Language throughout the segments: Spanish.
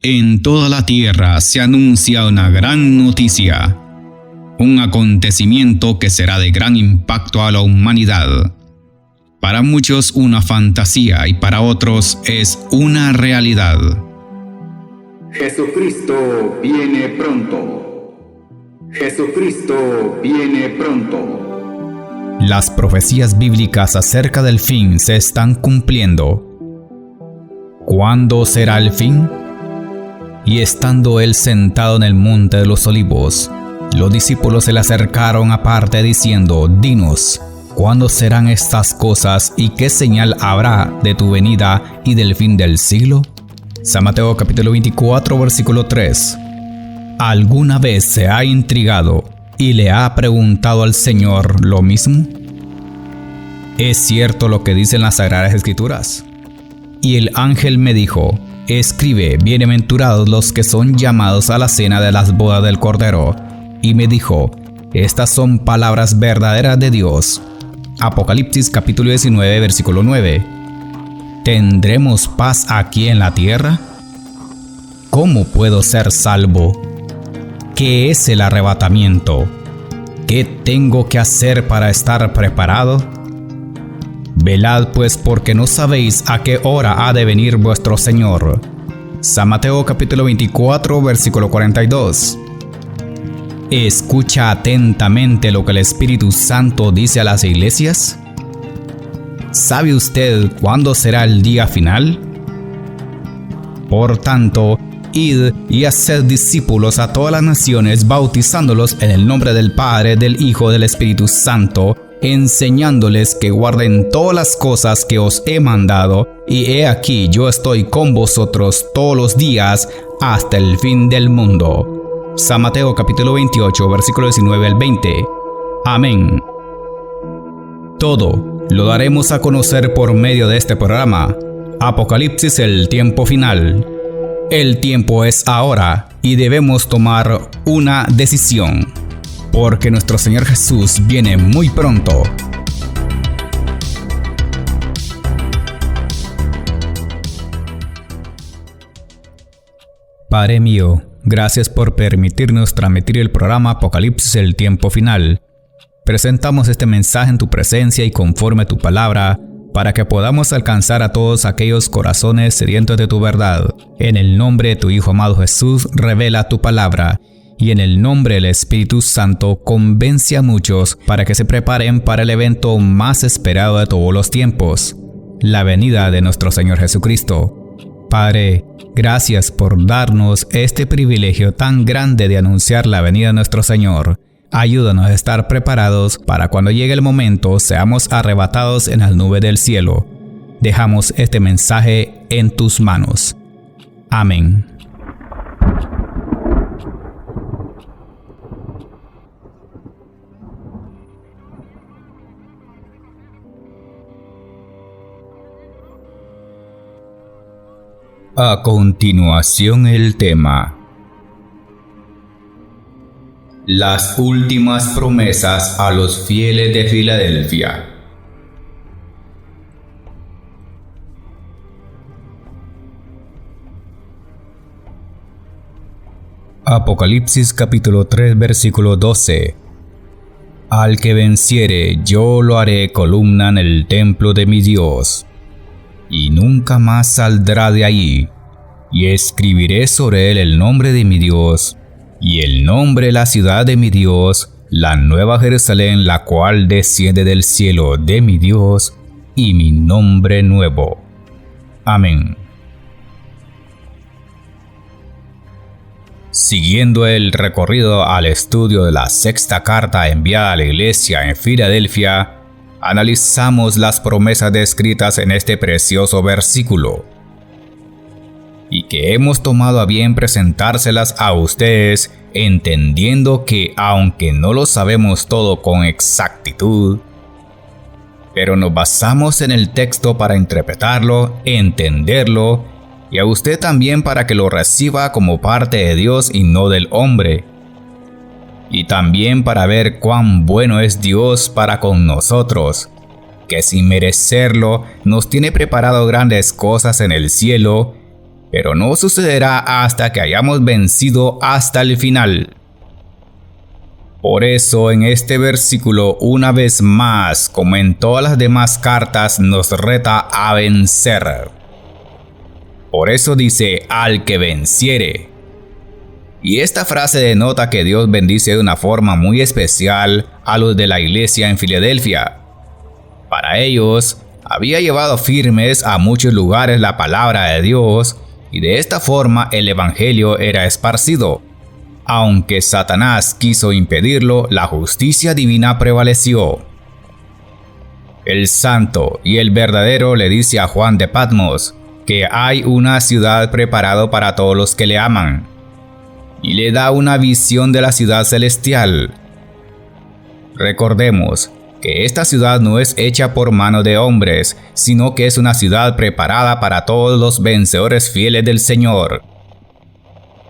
En toda la tierra se anuncia una gran noticia, un acontecimiento que será de gran impacto a la humanidad. Para muchos una fantasía y para otros es una realidad. Jesucristo viene pronto. Jesucristo viene pronto. Las profecías bíblicas acerca del fin se están cumpliendo. ¿Cuándo será el fin? Y estando él sentado en el monte de los olivos, los discípulos se le acercaron aparte diciendo: Dinos, ¿cuándo serán estas cosas y qué señal habrá de tu venida y del fin del siglo? San Mateo capítulo 24 versículo 3. ¿Alguna vez se ha intrigado y le ha preguntado al Señor lo mismo? ¿Es cierto lo que dicen las Sagradas Escrituras? Y el ángel me dijo: Escribe, bienaventurados los que son llamados a la cena de las bodas del Cordero. Y me dijo: Estas son palabras verdaderas de Dios. Apocalipsis capítulo 19 versículo 9. ¿Tendremos paz aquí en la tierra? ¿Cómo puedo ser salvo? ¿Qué es el arrebatamiento? ¿Qué tengo que hacer para estar preparado? Velad pues, porque no sabéis a qué hora ha de venir vuestro Señor. San Mateo capítulo 24 versículo 42. ¿Escucha atentamente lo que el Espíritu Santo dice a las iglesias? ¿Sabe usted cuándo será el día final? Por tanto, id y haced discípulos a todas las naciones, bautizándolos en el nombre del Padre, del Hijo, del Espíritu Santo, enseñándoles que guarden todas las cosas que os he mandado, y he aquí yo estoy con vosotros todos los días hasta el fin del mundo. San Mateo capítulo 28 versículo 19 al 20. Amén. Todo lo daremos a conocer por medio de este programa. Apocalipsis, el tiempo final. El tiempo es ahora y debemos tomar una decisión, porque nuestro Señor Jesús viene muy pronto. Padre mío, gracias por permitirnos transmitir el programa Apocalipsis, el tiempo final. Presentamos este mensaje en tu presencia y conforme a tu palabra, para que podamos alcanzar a todos aquellos corazones sedientos de tu verdad. En el nombre de tu Hijo amado Jesús, revela tu palabra. Y en el nombre del Espíritu Santo, convence a muchos para que se preparen para el evento más esperado de todos los tiempos, la venida de nuestro Señor Jesucristo. Padre, gracias por darnos este privilegio tan grande de anunciar la venida de nuestro Señor. Ayúdanos a estar preparados para cuando llegue el momento seamos arrebatados en las nubes del cielo. Dejamos este mensaje en tus manos. Amén. A continuación el tema: las últimas promesas a los fieles de Filadelfia. Apocalipsis capítulo 3 versículo 12. Al que venciere, yo lo haré columna en el templo de mi Dios, y nunca más saldrá de allí, y escribiré sobre él el nombre de mi Dios, y el nombre de la ciudad de mi Dios, la nueva Jerusalén, la cual desciende del cielo de mi Dios, y mi nombre nuevo. Amén. Siguiendo el recorrido al estudio de la sexta carta enviada a la iglesia en Filadelfia, analizamos las promesas descritas en este precioso versículo, y que hemos tomado a bien presentárselas a ustedes, entendiendo que aunque no lo sabemos todo con exactitud, pero nos basamos en el texto para interpretarlo, entenderlo, y a usted también para que lo reciba como parte de Dios y no del hombre, y también para ver cuán bueno es Dios para con nosotros, que sin merecerlo nos tiene preparado grandes cosas en el cielo, pero no sucederá hasta que hayamos vencido hasta el final. Por eso en este versículo, una vez más, como en todas las demás cartas, nos reta a vencer. Por eso dice, al que venciere. Y esta frase denota que Dios bendice de una forma muy especial a los de la iglesia en Filadelfia. Para ellos, había llevado firmes a muchos lugares la palabra de Dios, y de esta forma el evangelio era esparcido. Aunque Satanás quiso impedirlo, la justicia divina prevaleció. El santo y el verdadero le dice a Juan de Patmos que hay una ciudad preparada para todos los que le aman, y le da una visión de la ciudad celestial. Recordemos que esta ciudad no es hecha por mano de hombres, sino que es una ciudad preparada para todos los vencedores fieles del Señor.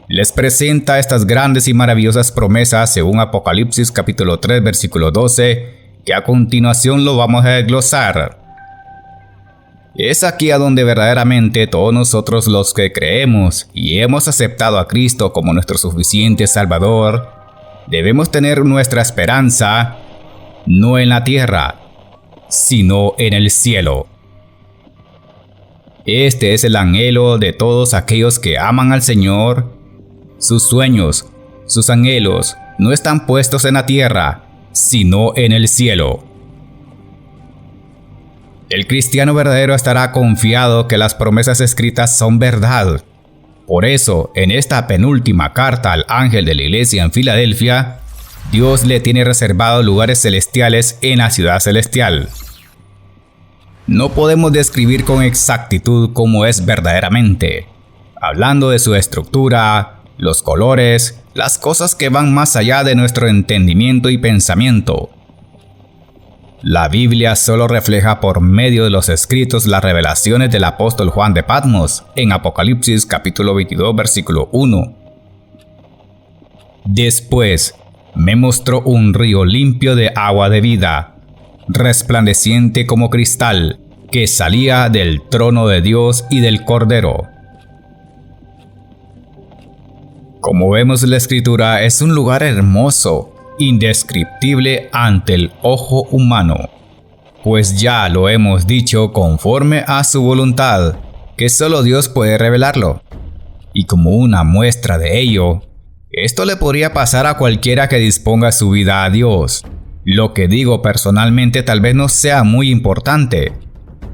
Les presenta estas grandes y maravillosas promesas según Apocalipsis capítulo 3 versículo 12, que a continuación lo vamos a desglosar. Es aquí a donde verdaderamente todos nosotros los que creemos y hemos aceptado a Cristo como nuestro suficiente Salvador, debemos tener nuestra esperanza no en la tierra, sino en el cielo. Este es el anhelo de todos aquellos que aman al Señor. Sus sueños, sus anhelos no están puestos en la tierra, sino en el cielo. El cristiano verdadero estará confiado que las promesas escritas son verdad. Por eso, en esta penúltima carta al ángel de la iglesia en Filadelfia, Dios le tiene reservado lugares celestiales en la ciudad celestial. No podemos describir con exactitud cómo es verdaderamente, hablando de su estructura, los colores, las cosas que van más allá de nuestro entendimiento y pensamiento. La Biblia solo refleja por medio de los escritos las revelaciones del apóstol Juan de Patmos en Apocalipsis capítulo 22 versículo 1. Después me mostró un río limpio de agua de vida, resplandeciente como cristal, que salía del trono de Dios y del Cordero. Como vemos en la escritura, es un lugar hermoso, indescriptible ante el ojo humano, pues ya lo hemos dicho conforme a su voluntad, que solo Dios puede revelarlo. Y como una muestra de ello, esto le podría pasar a cualquiera que disponga su vida a Dios. Lo que digo personalmente tal vez no sea muy importante,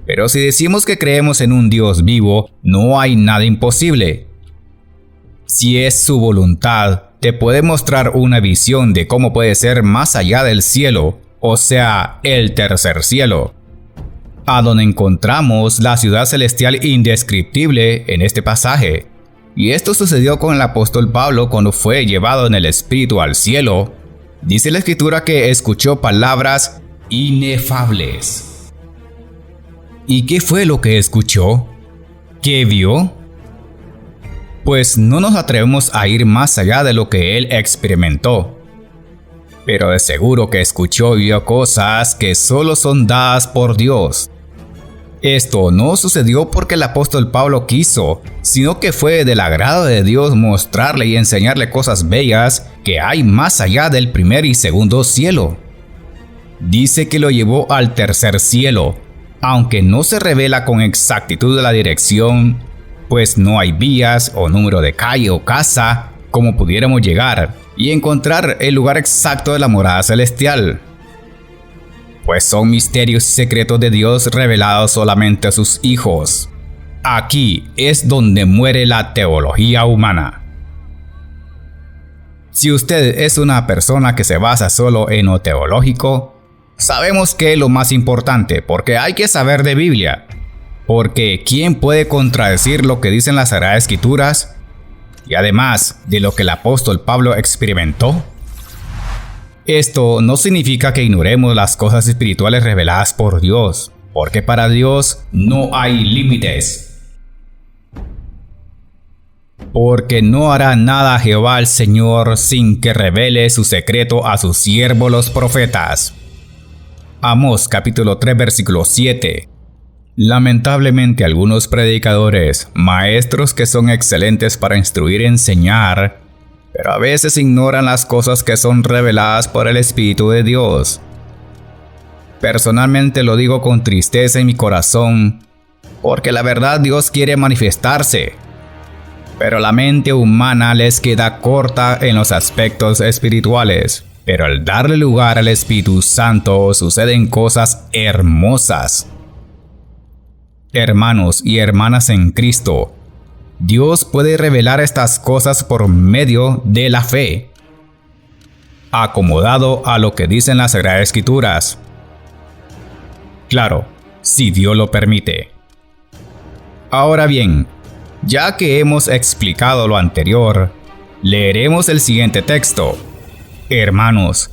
pero si decimos que creemos en un Dios vivo, no hay nada imposible. Si es su voluntad, te puede mostrar una visión de cómo puede ser más allá del cielo, o sea, el tercer cielo, a donde encontramos la ciudad celestial indescriptible en este pasaje. Y esto sucedió con el apóstol Pablo cuando fue llevado en el Espíritu al cielo. Dice la Escritura que escuchó palabras inefables. ¿Y qué fue lo que escuchó? ¿Qué vio? Pues no nos atrevemos a ir más allá de lo que él experimentó. Pero de seguro que escuchó y vio cosas que solo son dadas por Dios. Esto no sucedió porque el apóstol Pablo quiso, sino que fue del agrado de Dios mostrarle y enseñarle cosas bellas que hay más allá del primer y segundo cielo. Dice que lo llevó al tercer cielo, aunque no se revela con exactitud la dirección, pues no hay vías o número de calle o casa como pudiéramos llegar y encontrar el lugar exacto de la morada celestial. Pues son misterios y secretos de Dios revelados solamente a sus hijos. Aquí es donde muere la teología humana. Si usted es una persona que se basa solo en lo teológico, sabemos que es lo más importante porque hay que saber de Biblia. Porque ¿quién puede contradecir lo que dicen las Sagradas Escrituras? Y además de lo que el apóstol Pablo experimentó. Esto no significa que ignoremos las cosas espirituales reveladas por Dios, porque para Dios no hay límites. Porque no hará nada Jehová el Señor sin que revele su secreto a sus siervos los profetas. Amós capítulo 3 versículo 7. Lamentablemente algunos predicadores, maestros que son excelentes para instruir y enseñar, pero a veces ignoran las cosas que son reveladas por el Espíritu de Dios. Personalmente lo digo con tristeza en mi corazón, porque la verdad Dios quiere manifestarse, pero la mente humana les queda corta en los aspectos espirituales. Pero al darle lugar al Espíritu Santo suceden cosas hermosas. Hermanos y hermanas en Cristo, Dios puede revelar estas cosas por medio de la fe, acomodado a lo que dicen las Sagradas Escrituras. Claro, si Dios lo permite. Ahora bien, ya que hemos explicado lo anterior, leeremos el siguiente texto. Hermanos,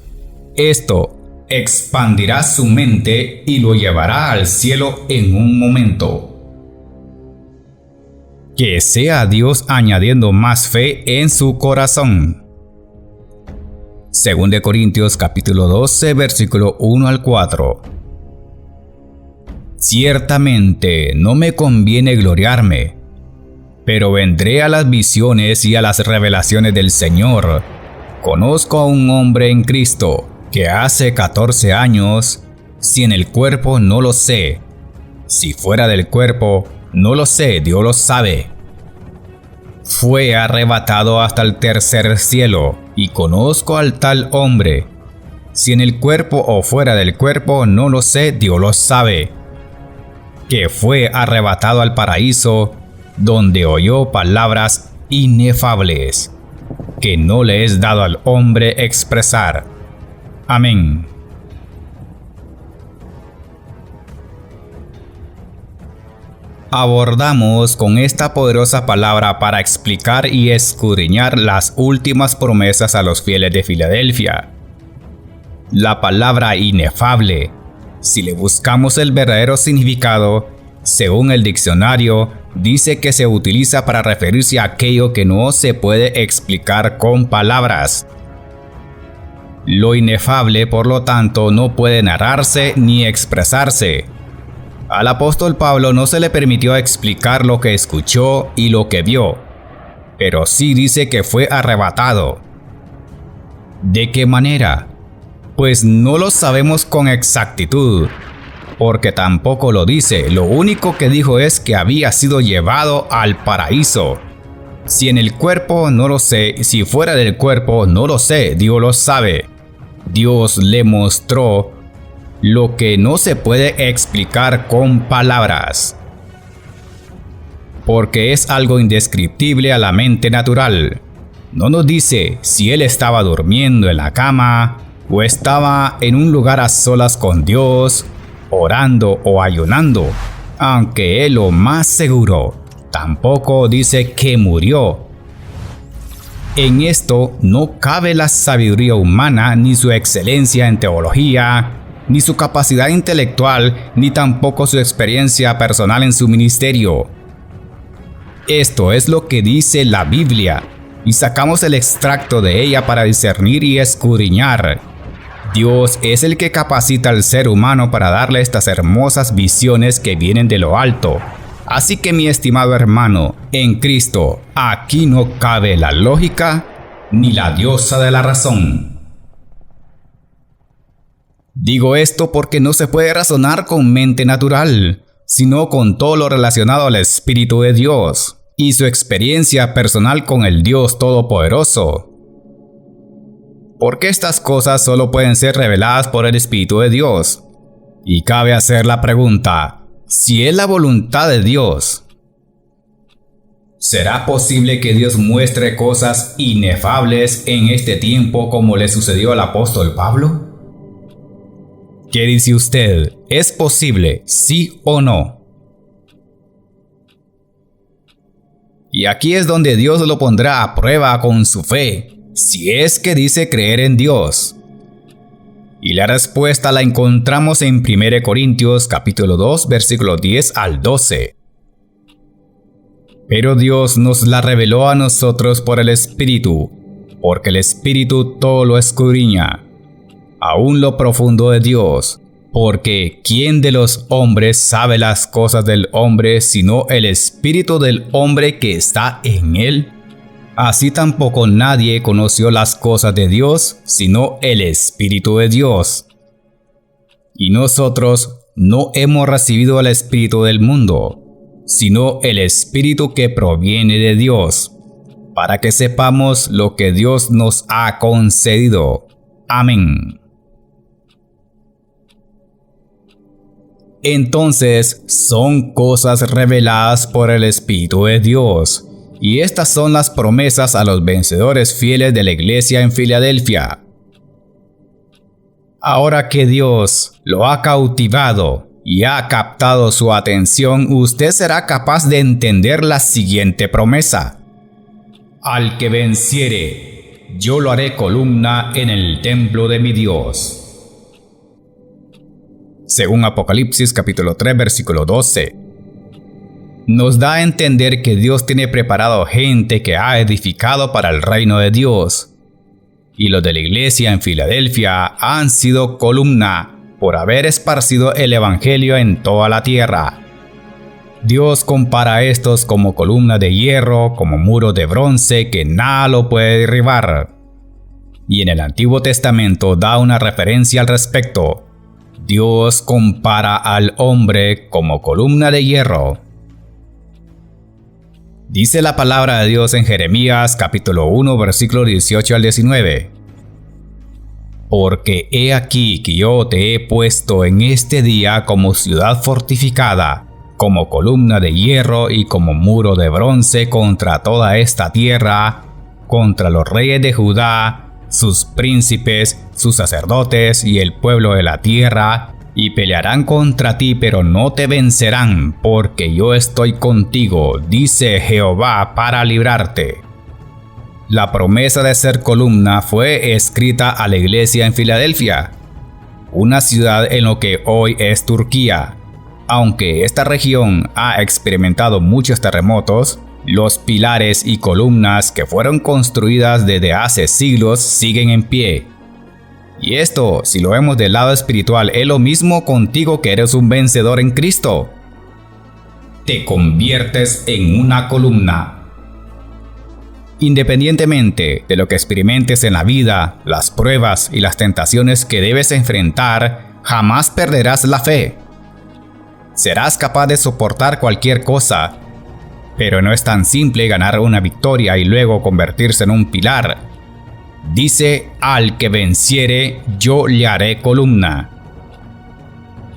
esto expandirá su mente y lo llevará al cielo en un momento. Que sea Dios añadiendo más fe en su corazón. 2 Corintios capítulo 12, versículo 1 al 4. Ciertamente no me conviene gloriarme, pero vendré a las visiones y a las revelaciones del Señor. Conozco a un hombre en Cristo que hace 14 años, si en el cuerpo no lo sé, si fuera del cuerpo no lo sé, Dios lo sabe. Fue arrebatado hasta el tercer cielo, y conozco al tal hombre. Si en el cuerpo o fuera del cuerpo no lo sé, Dios lo sabe. Que fue arrebatado al paraíso, donde oyó palabras inefables, que no le es dado al hombre expresar. Amén. Abordamos con esta poderosa palabra para explicar y escudriñar las últimas promesas a los fieles de Filadelfia. La palabra inefable, si le buscamos el verdadero significado, según el diccionario, dice que se utiliza para referirse a aquello que no se puede explicar con palabras. Lo inefable, por lo tanto, no puede narrarse ni expresarse. Al apóstol Pablo no se le permitió explicar lo que escuchó y lo que vio, pero sí dice que fue arrebatado. ¿De qué manera? Pues no lo sabemos con exactitud, porque tampoco lo dice. Lo único que dijo es que había sido llevado al paraíso. Si en el cuerpo no lo sé, si fuera del cuerpo no lo sé, Dios lo sabe. Dios le mostró lo que no se puede explicar con palabras, porque es algo indescriptible a la mente natural. No nos dice si él estaba durmiendo en la cama o estaba en un lugar a solas con Dios, orando o ayunando, aunque es lo más seguro. Tampoco dice que murió. En esto no cabe la sabiduría humana, ni su excelencia en teología, ni su capacidad intelectual, ni tampoco su experiencia personal en su ministerio. Esto es lo que dice la Biblia, y sacamos el extracto de ella para discernir y escudriñar. Dios es el que capacita al ser humano para darle estas hermosas visiones que vienen de lo alto. Así que, mi estimado hermano, en Cristo, aquí no cabe la lógica ni la diosa de la razón. Digo esto porque no se puede razonar con mente natural, sino con todo lo relacionado al Espíritu de Dios y su experiencia personal con el Dios Todopoderoso. Porque estas cosas solo pueden ser reveladas por el Espíritu de Dios. Y cabe hacer la pregunta, si es la voluntad de Dios, ¿será posible que Dios muestre cosas inefables en este tiempo como le sucedió al apóstol Pablo? ¿Qué dice usted? ¿Es posible, sí o no? Y aquí es donde Dios lo pondrá a prueba con su fe, si es que dice creer en Dios. Y la respuesta la encontramos en 1 Corintios capítulo 2, versículos 10 al 12. Pero Dios nos la reveló a nosotros por el Espíritu, porque el Espíritu todo lo escudriña, aún lo profundo de Dios, Porque ¿quién de los hombres sabe las cosas del hombre sino el espíritu del hombre que está en él? Así tampoco nadie conoció las cosas de Dios sino el Espíritu de Dios. Y nosotros no hemos recibido el espíritu del mundo, sino el Espíritu que proviene de Dios, para que sepamos lo que Dios nos ha concedido. Amén. Entonces son cosas reveladas por el Espíritu de Dios, y estas son las promesas a los vencedores fieles de la iglesia en Filadelfia. Ahora que Dios lo ha cautivado y ha captado su atención, usted será capaz de entender la siguiente promesa. Al que venciere, yo lo haré columna en el templo de mi Dios. Según Apocalipsis capítulo 3 versículo 12. Nos da a entender que Dios tiene preparado gente que ha edificado para el reino de Dios. Y los de la iglesia en Filadelfia han sido columna por haber esparcido el evangelio en toda la tierra. Dios compara a estos como columna de hierro, como muro de bronce que nada lo puede derribar. Y en el Antiguo Testamento da una referencia al respecto. Dios compara al hombre como columna de hierro. Dice la palabra de Dios en Jeremías capítulo 1 versículo 18 al 19. Porque he aquí que yo te he puesto en este día como ciudad fortificada, como columna de hierro y como muro de bronce contra toda esta tierra, contra los reyes de Judá, sus príncipes, sus sacerdotes y el pueblo de la tierra, y pelearán contra ti, pero no te vencerán, porque yo estoy contigo, dice Jehová, para librarte. La promesa de ser columna fue escrita a la iglesia en Filadelfia, una ciudad en lo que hoy es Turquía. Aunque esta región ha experimentado muchos terremotos, los pilares y columnas que fueron construidas desde hace siglos siguen en pie. Y esto, si lo vemos del lado espiritual, es lo mismo contigo que eres un vencedor en Cristo. Te conviertes en una columna. Independientemente de lo que experimentes en la vida, las pruebas y las tentaciones que debes enfrentar, jamás perderás la fe. Serás capaz de soportar cualquier cosa, pero no es tan simple ganar una victoria y luego convertirse en un pilar. Dice, al que venciere, yo le haré columna.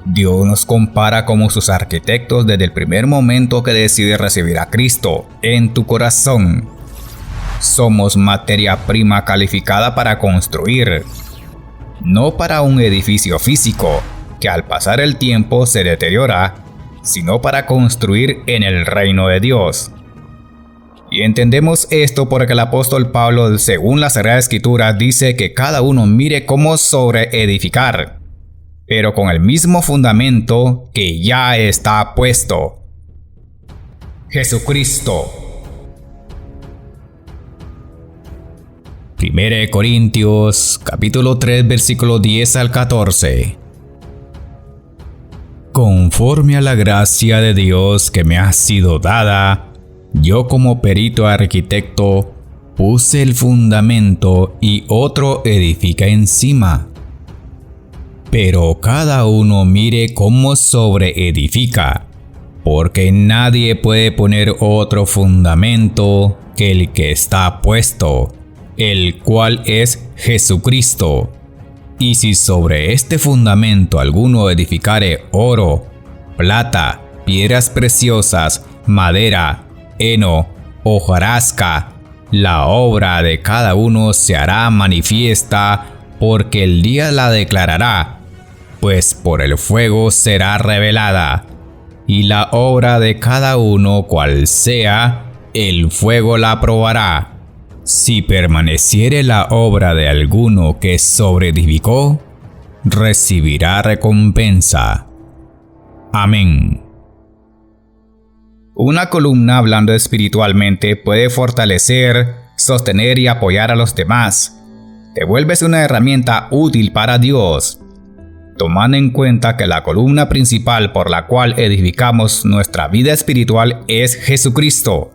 Dios nos compara como sus arquitectos desde el primer momento que decides recibir a Cristo en tu corazón. Somos materia prima calificada para construir, no para un edificio físico que al pasar el tiempo se deteriora, sino para construir en el reino de Dios. Y entendemos esto porque el apóstol Pablo, según la Sagrada Escritura, dice que cada uno mire cómo sobreedificar, pero con el mismo fundamento que ya está puesto. Jesucristo. 1 Corintios capítulo 3 versículo 10 al 14. Conforme a la gracia de Dios que me ha sido dada, yo como perito arquitecto puse el fundamento y otro edifica encima. Pero cada uno mire cómo sobreedifica, porque nadie puede poner otro fundamento que el que está puesto, el cual es Jesucristo. Y si sobre este fundamento alguno edificare oro, plata, piedras preciosas, madera, heno, hojarasca, la obra de cada uno se hará manifiesta, porque el día la declarará, pues por el fuego será revelada, y la obra de cada uno cual sea, el fuego la probará. Si permaneciere la obra de alguno que sobreedificó, recibirá recompensa. Amén. Una columna, hablando espiritualmente, puede fortalecer, sostener y apoyar a los demás. Te vuelves una herramienta útil para Dios. tomando en cuenta que la columna principal por la cual edificamos nuestra vida espiritual es Jesucristo.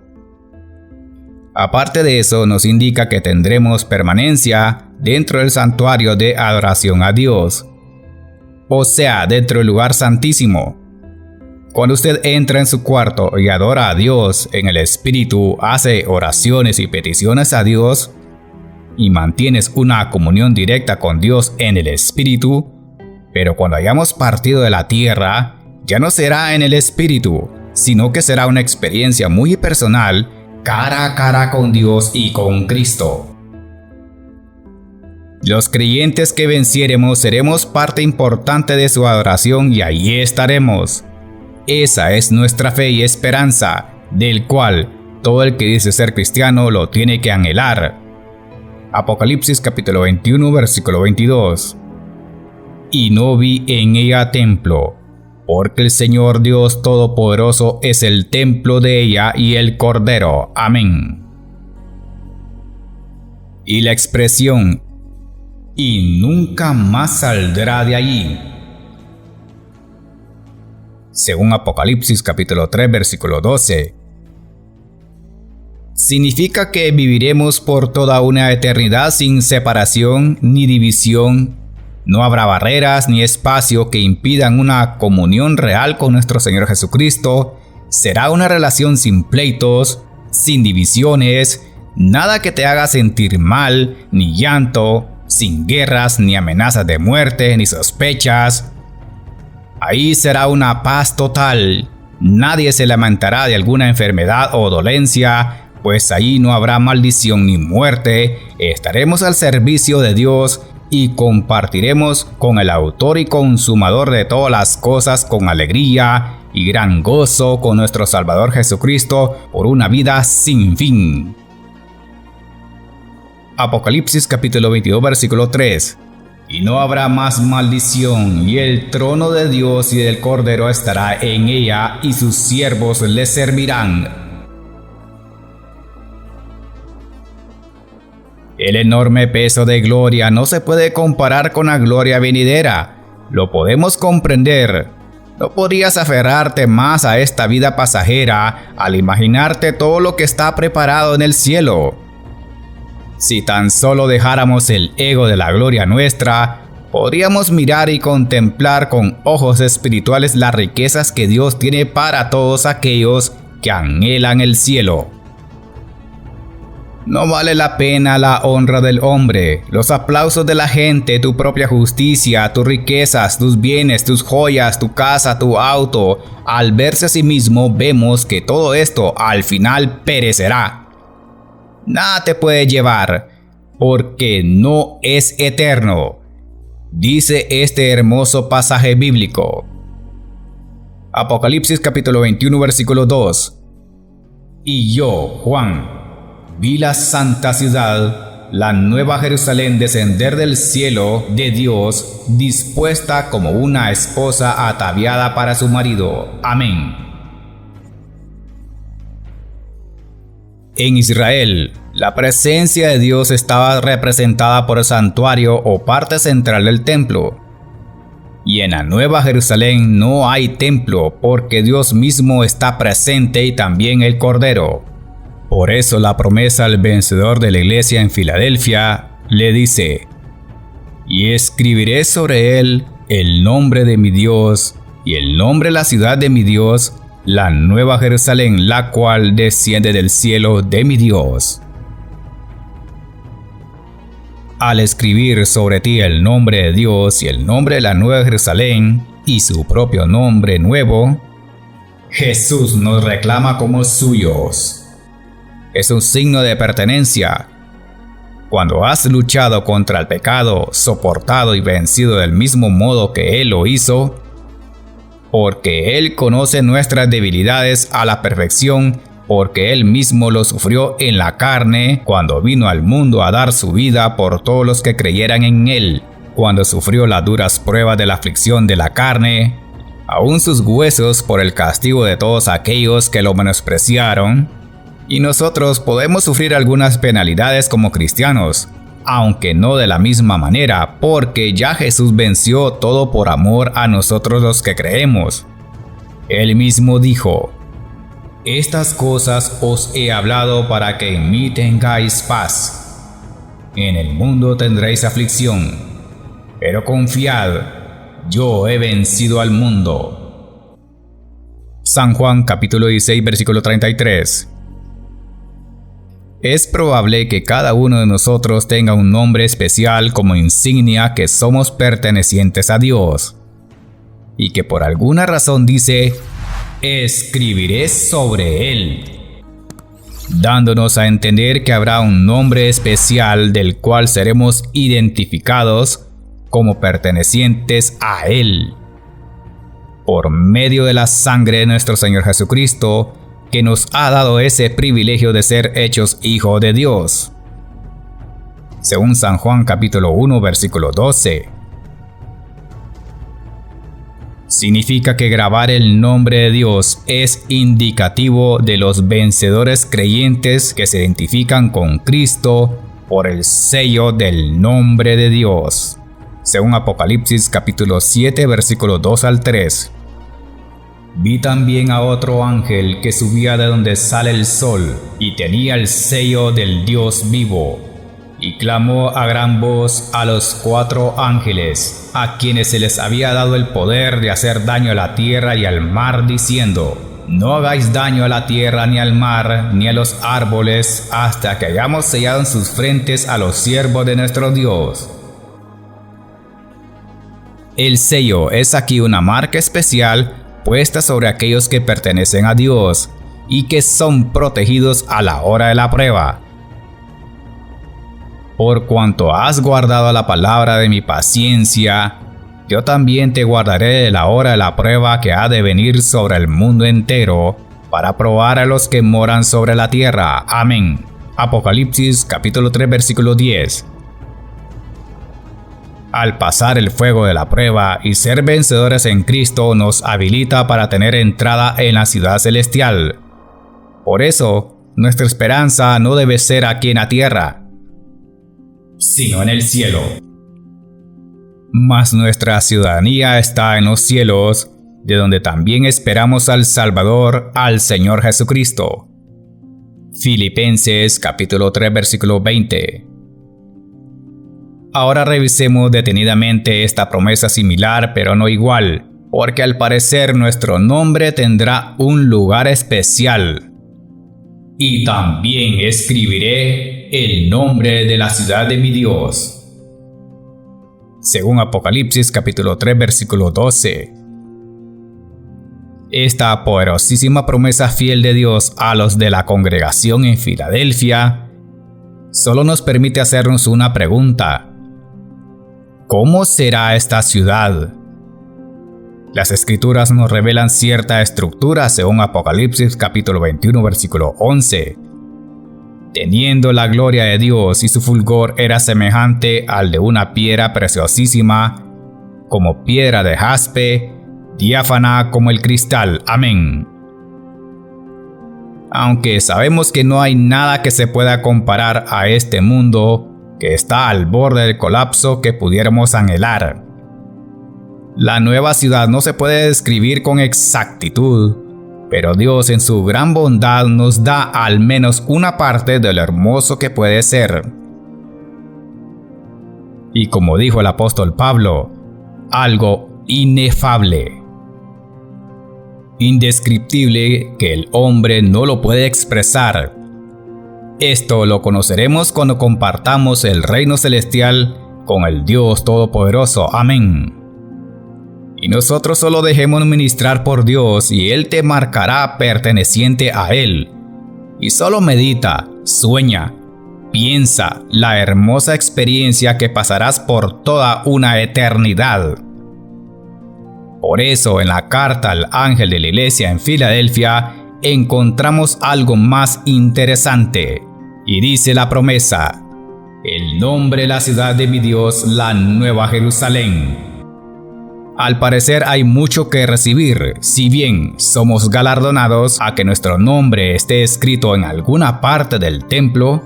Aparte de eso, nos indica que tendremos permanencia dentro del santuario de adoración a Dios, o sea, dentro del lugar santísimo. Cuando usted entra en su cuarto y adora a Dios en el Espíritu, hace oraciones y peticiones a Dios, y mantienes una comunión directa con Dios en el Espíritu, pero cuando hayamos partido de la tierra, ya no será en el Espíritu, sino que será una experiencia muy personal, cara a cara con Dios y con Cristo. Los creyentes que venciéremos seremos parte importante de su adoración y allí estaremos. Esa es nuestra fe y esperanza, del cual todo el que dice ser cristiano lo tiene que anhelar. Apocalipsis capítulo 21, versículo 22. Y no vi en ella templo, porque el Señor Dios Todopoderoso es el templo de ella y el Cordero. Amén. Y la expresión, y nunca más saldrá de allí, según Apocalipsis capítulo 3, versículo 12, significa que viviremos por toda una eternidad sin separación ni división. No habrá barreras ni espacio que impidan una comunión real con nuestro Señor Jesucristo. Será una relación sin pleitos, sin divisiones, nada que te haga sentir mal, ni llanto, sin guerras, ni amenazas de muerte, ni sospechas. Ahí será una paz total. Nadie se lamentará de alguna enfermedad o dolencia, pues ahí no habrá maldición ni muerte. Estaremos al servicio de Dios y compartiremos con el autor y consumador de todas las cosas con alegría y gran gozo con nuestro Salvador Jesucristo por una vida sin fin. Apocalipsis capítulo 22, versículo 3. Y no habrá más maldición, y el trono de Dios y del Cordero estará en ella, y sus siervos le servirán. El enorme peso de gloria no se puede comparar con la gloria venidera. Lo podemos comprender. No podrías aferrarte más a esta vida pasajera al imaginarte todo lo que está preparado en el cielo. Si tan solo dejáramos el ego de la gloria nuestra, podríamos mirar y contemplar con ojos espirituales las riquezas que Dios tiene para todos aquellos que anhelan el cielo. No vale la pena la honra del hombre, los aplausos de la gente, tu propia justicia, tus riquezas, tus bienes, tus joyas, tu casa, tu auto. Al verse a sí mismo, vemos que todo esto al final perecerá. Nada te puede llevar, porque no es eterno, dice este hermoso pasaje bíblico. Apocalipsis capítulo 21, versículo 2. Y yo, Juan, vi la santa ciudad, la nueva Jerusalén, descender del cielo de Dios, dispuesta como una esposa ataviada para su marido. Amén. En Israel, la presencia de Dios estaba representada por el santuario o parte central del templo. Y en la Nueva Jerusalén no hay templo, porque Dios mismo está presente y también el Cordero. Por eso la promesa al vencedor de la iglesia en Filadelfia le dice: y escribiré sobre él el nombre de mi Dios y el nombre de la ciudad de mi Dios, la Nueva Jerusalén, la cual desciende del cielo de mi Dios. Al escribir sobre ti el nombre de Dios y el nombre de la Nueva Jerusalén y su propio nombre nuevo, Jesús nos reclama como suyos. Es un signo de pertenencia. Cuando has luchado contra el pecado, soportado y vencido del mismo modo que Él lo hizo, porque Él conoce nuestras debilidades a la perfección, porque Él mismo lo sufrió en la carne cuando vino al mundo a dar su vida por todos los que creyeran en Él, cuando sufrió las duras pruebas de la aflicción de la carne, aún sus huesos por el castigo de todos aquellos que lo menospreciaron. Y nosotros podemos sufrir algunas penalidades como cristianos, aunque no de la misma manera, porque ya Jesús venció todo por amor a nosotros los que creemos. Él mismo dijo: estas cosas os he hablado para que en mí tengáis paz. En el mundo tendréis aflicción, pero confiad, yo he vencido al mundo. San Juan capítulo 16 versículo 33. Es probable que cada uno de nosotros tenga un nombre especial como insignia que somos pertenecientes a Dios, y que por alguna razón dice: escribiré sobre él, dándonos a entender que habrá un nombre especial del cual seremos identificados como pertenecientes a él, por medio de la sangre de nuestro Señor Jesucristo, que nos ha dado ese privilegio de ser hechos hijos de Dios. Según San Juan capítulo 1 versículo 12. Significa que grabar el nombre de Dios es indicativo de los vencedores creyentes que se identifican con Cristo por el sello del nombre de Dios. Según Apocalipsis capítulo 7 versículo 2 al 3. Vi también a otro ángel que subía de donde sale el sol y tenía el sello del Dios vivo, y clamó a gran voz a los 4 ángeles, a quienes se les había dado el poder de hacer daño a la tierra y al mar, diciendo: no hagáis daño a la tierra, ni al mar, ni a los árboles, hasta que hayamos sellado en sus frentes a los siervos de nuestro Dios. El sello es aquí una marca especial puesta sobre aquellos que pertenecen a Dios y que son protegidos a la hora de la prueba. Por cuanto has guardado la palabra de mi paciencia, yo también te guardaré de la hora de la prueba que ha de venir sobre el mundo entero, para probar a los que moran sobre la tierra. Amén. Apocalipsis capítulo 3 versículo 10. Al pasar el fuego de la prueba y ser vencedores en Cristo nos habilita para tener entrada en la ciudad celestial. Por eso, nuestra esperanza no debe ser aquí en la tierra, sino en el cielo. Mas nuestra ciudadanía está en los cielos, de donde también esperamos al Salvador, al Señor Jesucristo. Filipenses capítulo 3 versículo 20. Ahora revisemos detenidamente esta promesa similar pero no igual, porque al parecer nuestro nombre tendrá un lugar especial. Y también escribiré el nombre de la ciudad de mi Dios. Según Apocalipsis capítulo 3 versículo 12. Esta poderosísima promesa fiel de Dios a los de la congregación en Filadelfia solo nos permite hacernos una pregunta: ¿cómo será esta ciudad? Las escrituras nos revelan cierta estructura según Apocalipsis capítulo 21 versículo 11. Teniendo la gloria de Dios y su fulgor era semejante al de una piedra preciosísima, como piedra de jaspe, diáfana como el cristal. Amén. Aunque sabemos que no hay nada que se pueda comparar a este mundo, que está al borde del colapso que pudiéramos anhelar. La nueva ciudad no se puede describir con exactitud, pero Dios en su gran bondad nos da al menos una parte de lo hermoso que puede ser. Y como dijo el apóstol Pablo, algo inefable, indescriptible que el hombre no lo puede expresar. Esto lo conoceremos cuando compartamos el reino celestial con el Dios Todopoderoso. Amén. Y nosotros solo dejémonos ministrar por Dios y Él te marcará perteneciente a Él. Y solo medita, sueña, piensa la hermosa experiencia que pasarás por toda una eternidad. Por eso en la carta al ángel de la iglesia en Filadelfia encontramos algo más interesante, y dice la promesa: el nombre de la ciudad de mi Dios, la Nueva Jerusalén. Al parecer hay mucho que recibir, si bien somos galardonados a que nuestro nombre esté escrito en alguna parte del templo.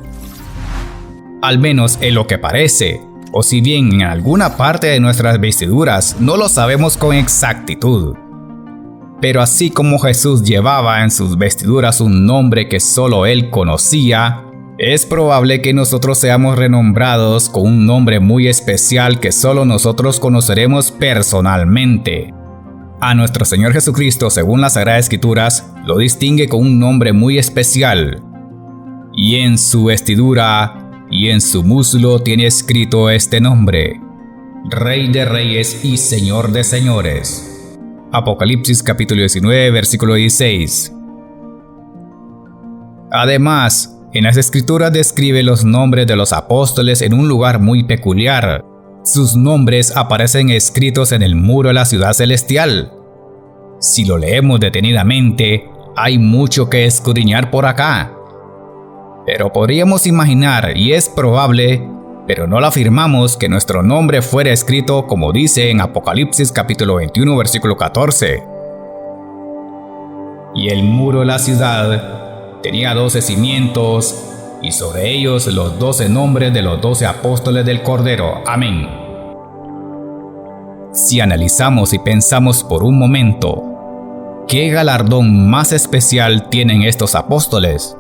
al menos en lo que parece, o si bien en alguna parte de nuestras vestiduras no lo sabemos con exactitud. Pero así como Jesús llevaba en sus vestiduras un nombre que solo Él conocía, es probable que nosotros seamos renombrados con un nombre muy especial que solo nosotros conoceremos personalmente. A nuestro Señor Jesucristo, según las Sagradas Escrituras, lo distingue con un nombre muy especial. Y en su vestidura y en su muslo tiene escrito este nombre: Rey de Reyes y Señor de Señores. Apocalipsis capítulo 19, versículo 16. Además, en las Escrituras describe los nombres de los apóstoles en un lugar muy peculiar. Sus nombres aparecen escritos en el muro de la ciudad celestial. Si lo leemos detenidamente, hay mucho que escudriñar por acá. Pero podríamos imaginar, y es probable, pero no lo afirmamos, que nuestro nombre fuera escrito como dice en Apocalipsis capítulo 21, versículo 14. Y el muro de la ciudad tenía 12 cimientos, y sobre ellos los 12 nombres de los 12 apóstoles del Cordero. Amén. Si analizamos y pensamos por un momento, ¿qué galardón más especial tienen estos apóstoles?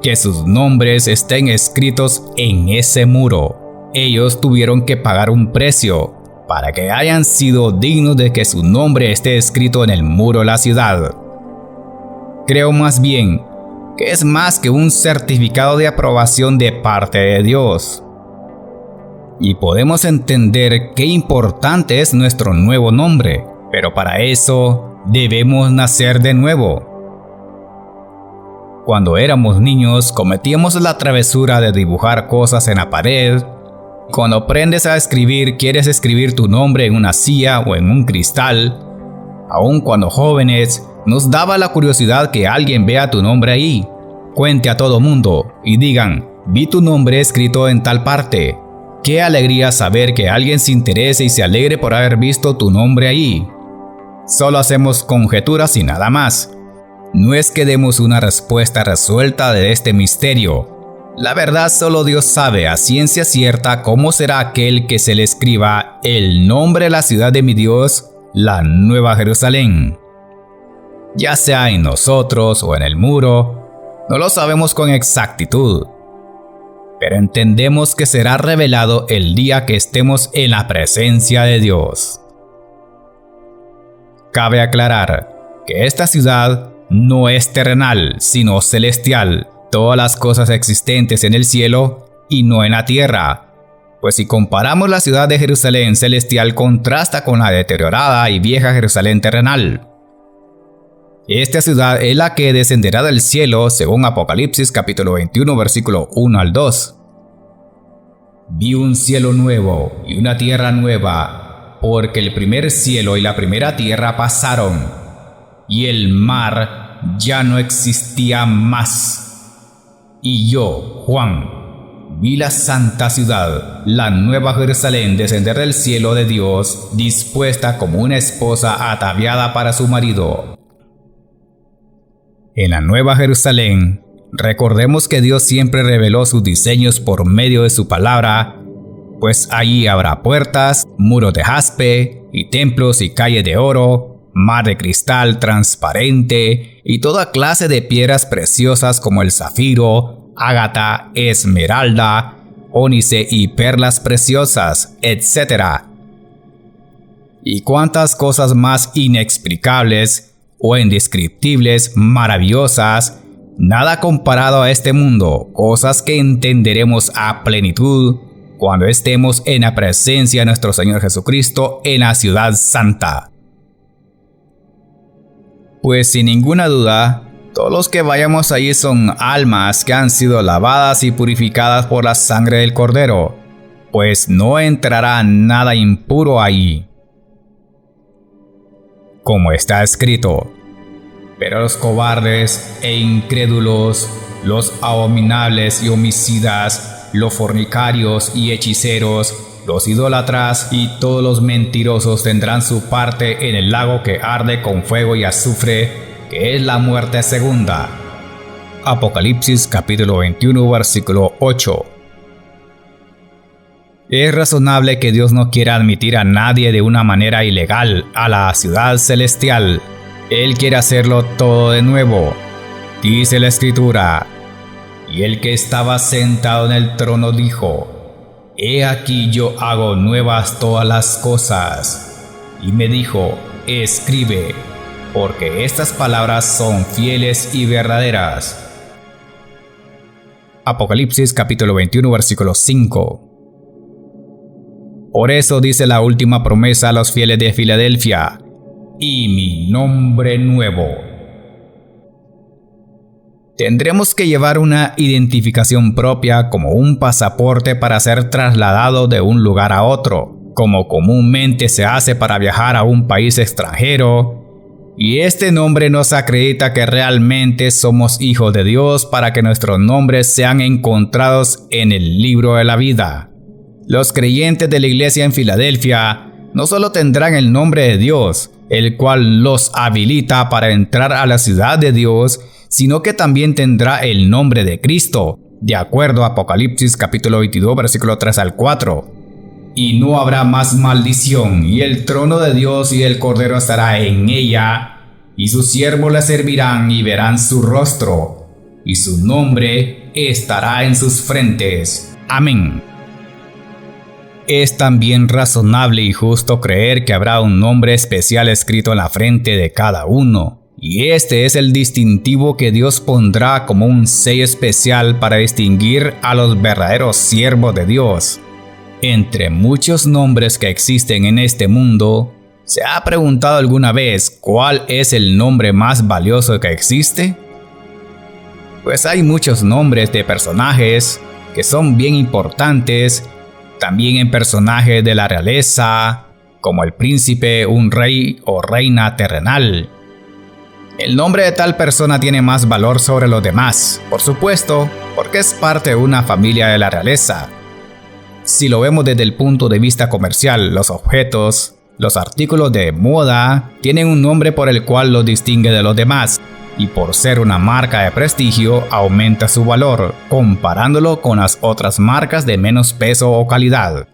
Que sus nombres estén escritos en ese muro. Ellos tuvieron que pagar un precio para que hayan sido dignos de que su nombre esté escrito en el muro de la ciudad. Creo más bien que es más que un certificado de aprobación de parte de Dios. Y podemos entender qué importante es nuestro nuevo nombre, pero para eso debemos nacer de nuevo. Cuando éramos niños cometíamos la travesura de dibujar cosas en la pared. Cuando aprendes a escribir, quieres escribir tu nombre en una silla o en un cristal. Aun cuando jóvenes, nos daba la curiosidad que alguien vea tu nombre ahí, cuente a todo mundo y digan: vi tu nombre escrito en tal parte. Qué alegría saber que alguien se interese y se alegre por haber visto tu nombre ahí. Solo hacemos conjeturas y nada más. No es que demos una respuesta resuelta de este misterio. La verdad, solo Dios sabe a ciencia cierta cómo será aquel que se le escriba el nombre de la ciudad de mi Dios, la Nueva Jerusalén. Ya sea en nosotros o en el muro, no lo sabemos con exactitud, pero entendemos que será revelado el día que estemos en la presencia de Dios. Cabe aclarar que esta ciudad no es terrenal, sino celestial, todas las cosas existentes en el cielo y no en la tierra. Pues si comparamos la ciudad de Jerusalén celestial, contrasta con la deteriorada y vieja Jerusalén terrenal. Esta ciudad es la que descenderá del cielo, según Apocalipsis capítulo 21, versículo 1 al 2. Vi un cielo nuevo y una tierra nueva, porque el primer cielo y la primera tierra pasaron, y el mar ya no existía más. Y yo, Juan, vi la santa ciudad, la nueva Jerusalén, descender del cielo de Dios, dispuesta como una esposa ataviada para su marido. En la Nueva Jerusalén, recordemos que Dios siempre reveló sus diseños por medio de su palabra, pues allí habrá puertas, muros de jaspe, y templos y calles de oro, mar de cristal transparente, y toda clase de piedras preciosas como el zafiro, ágata, esmeralda, ónice y perlas preciosas, etc. Y cuántas cosas más inexplicables o indescriptibles, maravillosas, nada comparado a este mundo, cosas que entenderemos a plenitud cuando estemos en la presencia de nuestro Señor Jesucristo en la ciudad santa. Pues sin ninguna duda, todos los que vayamos allí son almas que han sido lavadas y purificadas por la sangre del Cordero, pues no entrará nada impuro allí. Como está escrito: pero los cobardes e incrédulos, los abominables y homicidas, los fornicarios y hechiceros, los idólatras y todos los mentirosos tendrán su parte en el lago que arde con fuego y azufre, que es la muerte segunda. Apocalipsis capítulo 21, versículo 8. Es razonable que Dios no quiera admitir a nadie de una manera ilegal a la ciudad celestial. Él quiere hacerlo todo de nuevo. Dice la Escritura: y el que estaba sentado en el trono dijo: He aquí yo hago nuevas todas las cosas. Y me dijo: Escribe, porque estas palabras son fieles y verdaderas. Apocalipsis capítulo 21 versículo 5. Por eso dice la última promesa a los fieles de Filadelfia: y mi nombre nuevo. Tendremos que llevar una identificación propia como un pasaporte para ser trasladado de un lugar a otro, como comúnmente se hace para viajar a un país extranjero. Y este nombre nos acredita que realmente somos hijos de Dios para que nuestros nombres sean encontrados en el libro de la vida. Los creyentes de la iglesia en Filadelfia no solo tendrán el nombre de Dios, el cual los habilita para entrar a la ciudad de Dios, sino que también tendrá el nombre de Cristo, de acuerdo a Apocalipsis capítulo 22 versículo 3 al 4. Y no habrá más maldición, y el trono de Dios y del Cordero estará en ella, y sus siervos le servirán y verán su rostro, y su nombre estará en sus frentes. Amén. Es también razonable y justo creer que habrá un nombre especial escrito en la frente de cada uno, y este es el distintivo que Dios pondrá como un sello especial para distinguir a los verdaderos siervos de Dios. Entre muchos nombres que existen en este mundo, ¿se ha preguntado alguna vez cuál es el nombre más valioso que existe? Pues hay muchos nombres de personajes que son bien importantes, también en personajes de la realeza, como el príncipe, un rey o reina terrenal. El nombre de tal persona tiene más valor sobre los demás, por supuesto, porque es parte de una familia de la realeza. Si lo vemos desde el punto de vista comercial, los objetos, los artículos de moda, tienen un nombre por el cual los distingue de los demás, y por ser una marca de prestigio aumenta su valor, comparándolo con las otras marcas de menos peso o calidad.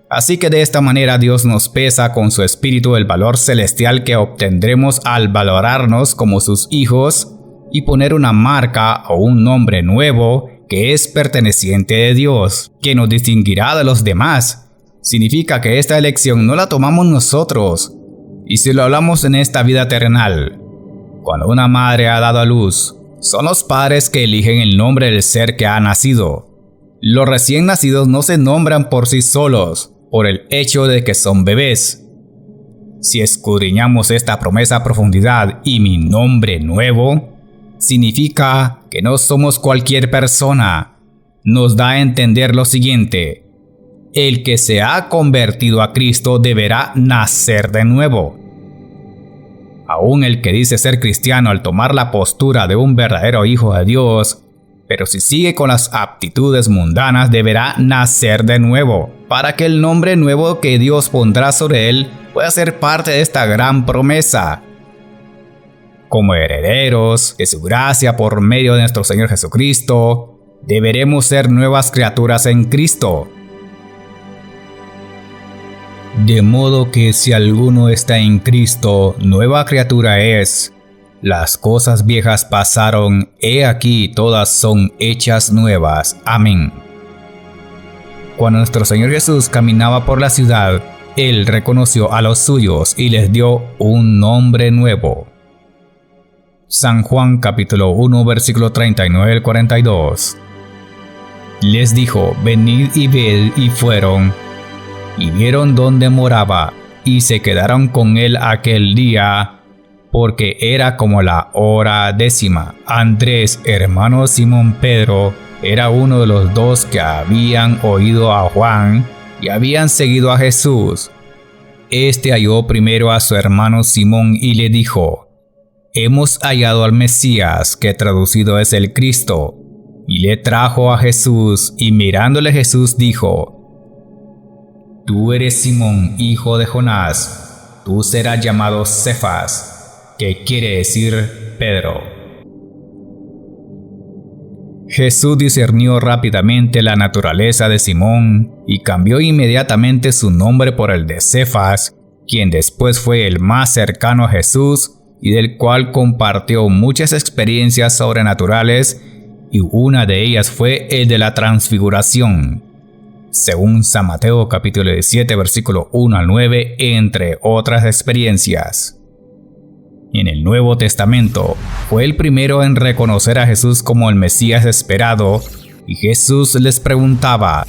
Así que de esta manera Dios nos pesa con su espíritu el valor celestial que obtendremos al valorarnos como sus hijos y poner una marca o un nombre nuevo que es perteneciente de Dios, que nos distinguirá de los demás. Significa que esta elección no la tomamos nosotros. Y si lo hablamos en esta vida terrenal, cuando una madre ha dado a luz, son los padres que eligen el nombre del ser que ha nacido. Los recién nacidos no se nombran por sí solos, por el hecho de que son bebés. Si escudriñamos esta promesa a profundidad y mi nombre nuevo, significa que no somos cualquier persona. Nos da a entender lo siguiente: el que se ha convertido a Cristo deberá nacer de nuevo. Aún el que dice ser cristiano al tomar la postura de un verdadero hijo de Dios, pero si sigue con las aptitudes mundanas, deberá nacer de nuevo, para que el nombre nuevo que Dios pondrá sobre él pueda ser parte de esta gran promesa. Como herederos de su gracia por medio de nuestro Señor Jesucristo, deberemos ser nuevas criaturas en Cristo. De modo que si alguno está en Cristo, nueva criatura es. Las cosas viejas pasaron, he aquí todas son hechas nuevas. Amén. Cuando nuestro Señor Jesús caminaba por la ciudad, Él reconoció a los suyos y les dio un nombre nuevo. San Juan capítulo 1 versículo 39 al 42. Les dijo: venid y ved, y fueron, y vieron dónde moraba, y se quedaron con él aquel día, porque era como la hora 10. Andrés, hermano de Simón Pedro, era uno de los dos que habían oído a Juan y habían seguido a Jesús. Este halló primero a su hermano Simón y le dijo: hemos hallado al Mesías, que traducido es el Cristo. Y le trajo a Jesús, y mirándole Jesús dijo: tú eres Simón, hijo de Jonás, tú serás llamado Cefas, que quiere decir Pedro. Jesús discernió rápidamente la naturaleza de Simón y cambió inmediatamente su nombre por el de Cefas, quien después fue el más cercano a Jesús y del cual compartió muchas experiencias sobrenaturales, y una de ellas fue el de la transfiguración, según San Mateo capítulo 17 versículo 1 al 9, entre otras experiencias. En el Nuevo Testamento fue el primero en reconocer a Jesús como el Mesías esperado, y Jesús les preguntaba: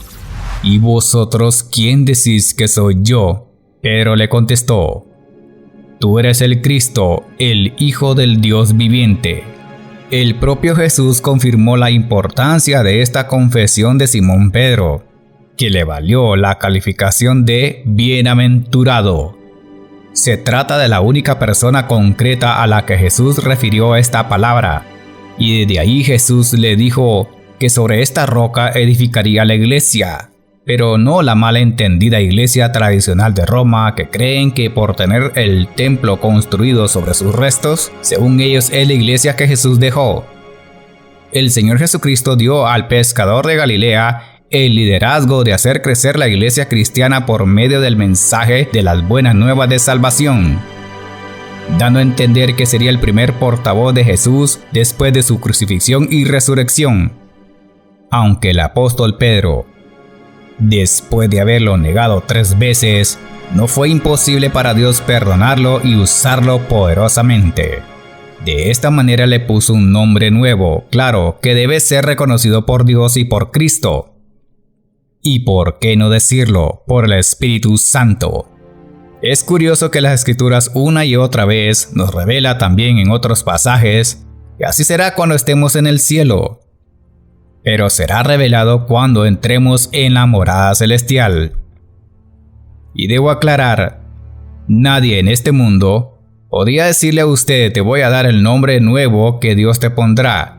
¿Y vosotros quién decís que soy yo? Pedro le contestó: Tú eres el Cristo, el Hijo del Dios viviente. El propio Jesús confirmó la importancia de esta confesión de Simón Pedro, que le valió la calificación de bienaventurado. Se trata de la única persona concreta a la que Jesús refirió esta palabra, y desde ahí Jesús le dijo que sobre esta roca edificaría la iglesia, pero no la malentendida iglesia tradicional de Roma, que creen que por tener el templo construido sobre sus restos, según ellos es la iglesia que Jesús dejó. El Señor Jesucristo dio al pescador de Galilea el liderazgo de hacer crecer la iglesia cristiana por medio del mensaje de las buenas nuevas de salvación, dando a entender que sería el primer portavoz de Jesús después de su crucifixión y resurrección. Aunque el apóstol Pedro, después de haberlo negado 3 veces, no fue imposible para Dios perdonarlo y usarlo poderosamente. De esta manera le puso un nombre nuevo, claro, que debe ser reconocido por Dios y por Cristo. Y por qué no decirlo, por el Espíritu Santo. Es curioso que las Escrituras una y otra vez nos revela también en otros pasajes que así será cuando estemos en el cielo, pero será revelado cuando entremos en la morada celestial. Y debo aclarar, nadie en este mundo podría decirle a usted: te voy a dar el nombre nuevo que Dios te pondrá.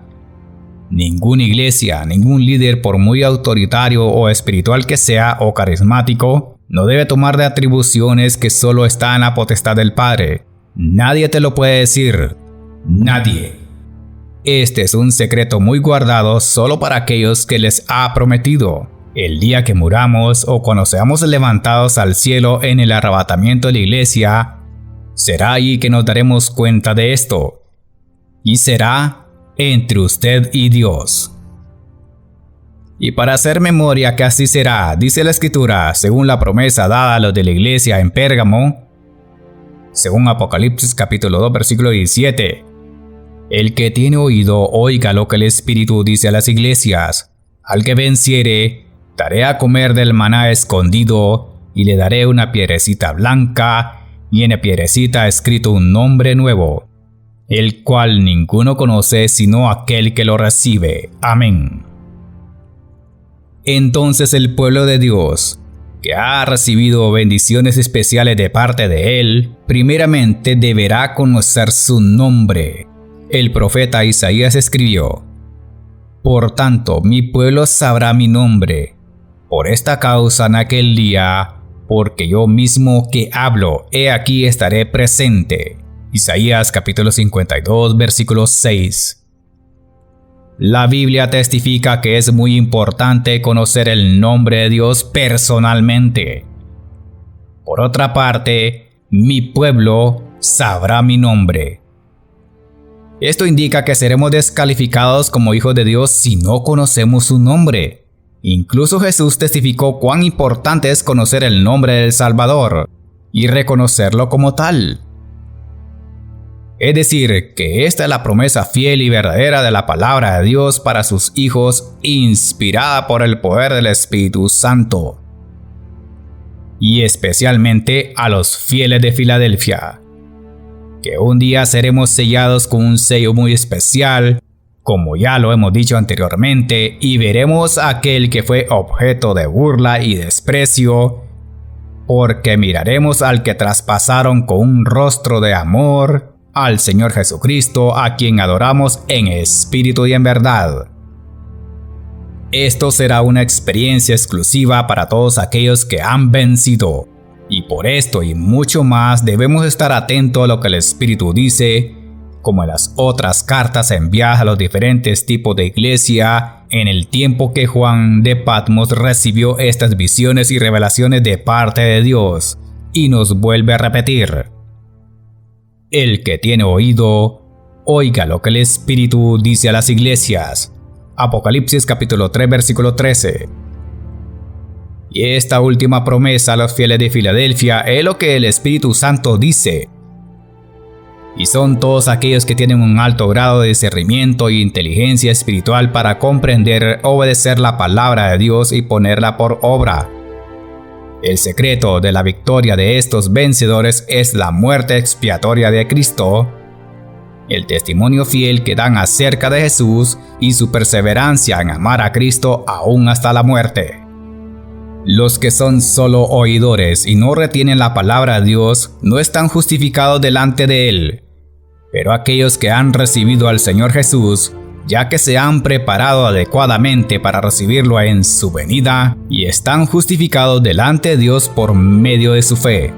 Ninguna iglesia, ningún líder, por muy autoritario o espiritual que sea o carismático, no debe tomar de atribuciones que solo están en la potestad del Padre. Nadie te lo puede decir. Nadie. Este es un secreto muy guardado solo para aquellos que les ha prometido. El día que muramos o cuando seamos levantados al cielo en el arrebatamiento de la iglesia, será ahí que nos daremos cuenta de esto. Y será entre usted y Dios. Y para hacer memoria que así será, dice la Escritura, según la promesa dada a los de la iglesia en Pérgamo, según Apocalipsis capítulo 2 versículo 17, el que tiene oído oiga lo que el Espíritu dice a las iglesias. Al que venciere, daré a comer del maná escondido, y le daré una piedrecita blanca, y en la piedrecita escrito un nombre nuevo, el cual ninguno conoce sino aquel que lo recibe. Amén. Entonces el pueblo de Dios, que ha recibido bendiciones especiales de parte de Él, primeramente deberá conocer su nombre. El profeta Isaías escribió: Por tanto, mi pueblo sabrá mi nombre. Por esta causa en aquel día, porque yo mismo que hablo, he aquí estaré presente. Isaías capítulo 52 versículo 6. La Biblia testifica que es muy importante conocer el nombre de Dios personalmente. Por otra parte, mi pueblo sabrá mi nombre. Esto indica que seremos descalificados como hijos de Dios si no conocemos su nombre. Incluso Jesús testificó cuán importante es conocer el nombre del Salvador y reconocerlo como tal. Es decir, que esta es la promesa fiel y verdadera de la palabra de Dios para sus hijos, inspirada por el poder del Espíritu Santo. Y especialmente a los fieles de Filadelfia, que un día seremos sellados con un sello muy especial, como ya lo hemos dicho anteriormente, y veremos a aquel que fue objeto de burla y desprecio, porque miraremos al que traspasaron con un rostro de amor, al Señor Jesucristo, a quien adoramos en espíritu y en verdad. Esto será una experiencia exclusiva para todos aquellos que han vencido, y por esto y mucho más debemos estar atentos a lo que el Espíritu dice como en las otras cartas enviadas a los diferentes tipos de iglesia, en el tiempo que Juan de Patmos recibió estas visiones y revelaciones de parte de Dios, y nos vuelve a repetir: el que tiene oído, oiga lo que el Espíritu dice a las iglesias. Apocalipsis capítulo 3 versículo 13. Y esta última promesa a los fieles de Filadelfia es lo que el Espíritu Santo dice. Y son todos aquellos que tienen un alto grado de discernimiento e inteligencia espiritual para comprender, obedecer la palabra de Dios y ponerla por obra. El secreto de la victoria de estos vencedores es la muerte expiatoria de Cristo, el testimonio fiel que dan acerca de Jesús y su perseverancia en amar a Cristo aún hasta la muerte. Los que son solo oidores y no retienen la palabra de Dios no están justificados delante de Él. Pero aquellos que han recibido al Señor Jesús, ya que se han preparado adecuadamente para recibirlo en su venida, y están justificados delante de Dios por medio de su fe.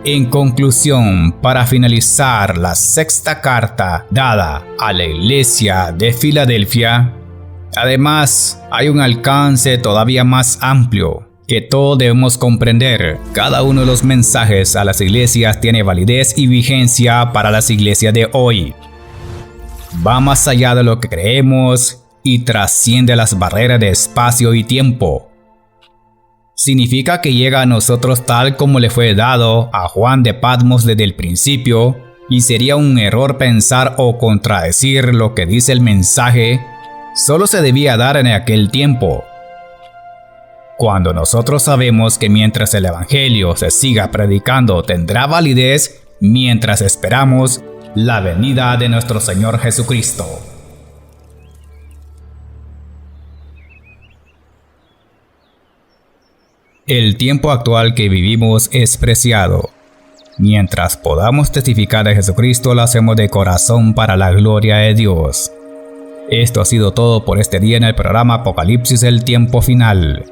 En conclusión, para finalizar la sexta carta dada a la iglesia de Filadelfia, además, hay un alcance todavía más amplio que todos debemos comprender. Cada uno de los mensajes a las iglesias tiene validez y vigencia para las iglesias de hoy. Va más allá de lo que creemos y trasciende las barreras de espacio y tiempo. Significa que llega a nosotros tal como le fue dado a Juan de Patmos desde el principio, y sería un error pensar o contradecir lo que dice el mensaje. Solo se debía dar en aquel tiempo. Cuando nosotros sabemos que mientras el Evangelio se siga predicando tendrá validez mientras esperamos la venida de nuestro Señor Jesucristo. El tiempo actual que vivimos es preciado. Mientras podamos testificar de Jesucristo, lo hacemos de corazón para la gloria de Dios. Esto ha sido todo por este día en el programa Apocalipsis, el tiempo final.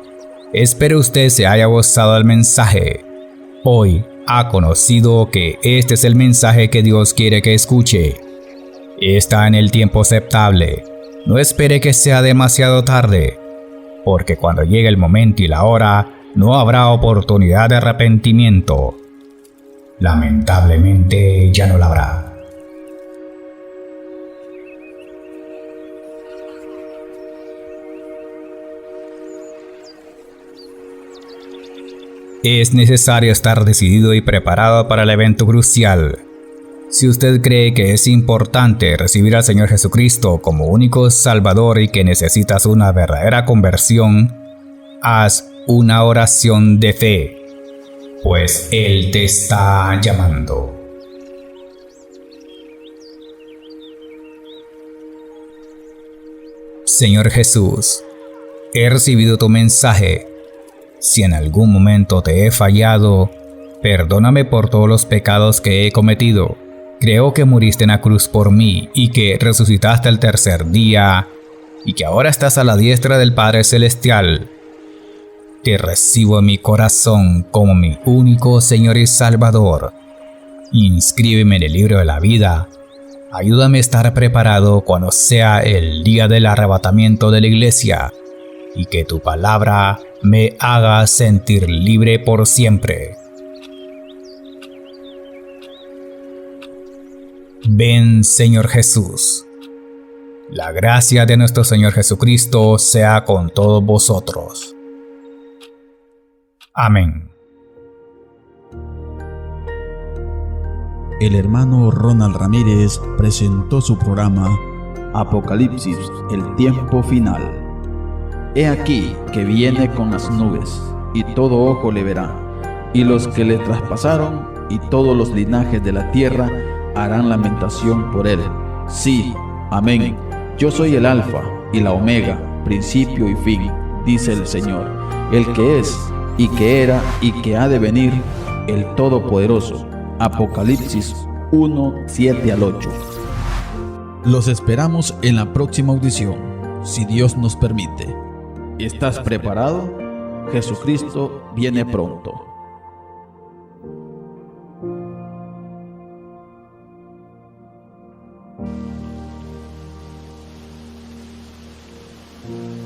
Espero usted se haya gozado del mensaje. Hoy ha conocido que este es el mensaje que Dios quiere que escuche. Está en el tiempo aceptable. No espere que sea demasiado tarde, porque cuando llegue el momento y la hora, no habrá oportunidad de arrepentimiento. Lamentablemente ya no la habrá. Es necesario estar decidido y preparado para el evento crucial. Si usted cree que es importante recibir al Señor Jesucristo como único Salvador y que necesitas una verdadera conversión, haz una oración de fe, pues Él te está llamando. Señor Jesús, he recibido tu mensaje. Si en algún momento te he fallado, perdóname por todos los pecados que he cometido. Creo que muriste en la cruz por mí y que resucitaste al tercer día y que ahora estás a la diestra del Padre Celestial. Te recibo en mi corazón como mi único Señor y Salvador. Inscríbeme en el libro de la vida. Ayúdame a estar preparado cuando sea el día del arrebatamiento de la iglesia y que tu palabra me haga sentir libre por siempre. Ven, Señor Jesús. La gracia de nuestro Señor Jesucristo sea con todos vosotros. Amén. El hermano Ronald Ramírez presentó su programa Apocalipsis, el tiempo final. He aquí que viene con las nubes, y todo ojo le verá, y los que le traspasaron, y todos los linajes de la tierra harán lamentación por él. Sí, amén. Yo soy el Alfa y la Omega, principio y fin, dice el Señor, el que es, y que era, y que ha de venir, el Todopoderoso. Apocalipsis 1, 7 al 8. Los esperamos en la próxima audición, si Dios nos permite. ¿Estás preparado? Jesucristo viene pronto. Amén.